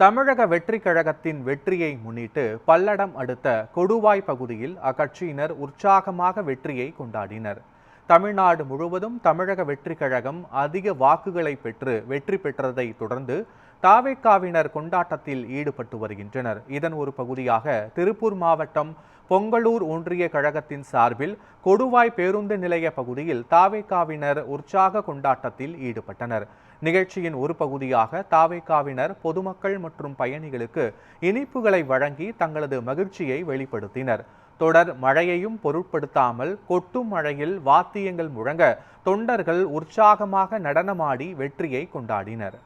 தமிழக வெற்றிக் கழகத்தின் வெற்றியை முன்னிட்டு பல்லடம் அடுத்த கொடுவாய் பகுதியில் அக்கட்சியினர் உற்சாகமாக வெற்றியை கொண்டாடினர். தமிழ்நாடு முழுவதும் தமிழக வெற்றிக் கழகம் அதிக வாக்குகளை பெற்று வெற்றி பெற்றதை தொடர்ந்து தாவேகாவினர் கொண்டாட்டத்தில் ஈடுபட்டு வருகின்றனர். இதன் ஒரு பகுதியாக திருப்பூர் மாவட்டம் பொங்கலூர் ஒன்றிய கழகத்தின் சார்பில் கொடுவாய் பேருந்து நிலைய பகுதியில் தாவேகாவினர் உற்சாக கொண்டாட்டத்தில் ஈடுபட்டனர். நிகழ்ச்சியின் ஒரு பகுதியாக தாவேகாவினர் பொதுமக்கள் மற்றும் பயணிகளுக்கு இனிப்புகளை வழங்கி தங்களது மகிழ்ச்சியை வெளிப்படுத்தினர். தொடர் மழையையும் பொருட்படுத்தாமல் கொட்டும் மழையில் வாத்தியங்கள் முழங்க தொண்டர்கள் உற்சாகமாக நடனமாடி வெற்றியை கொண்டாடினர்.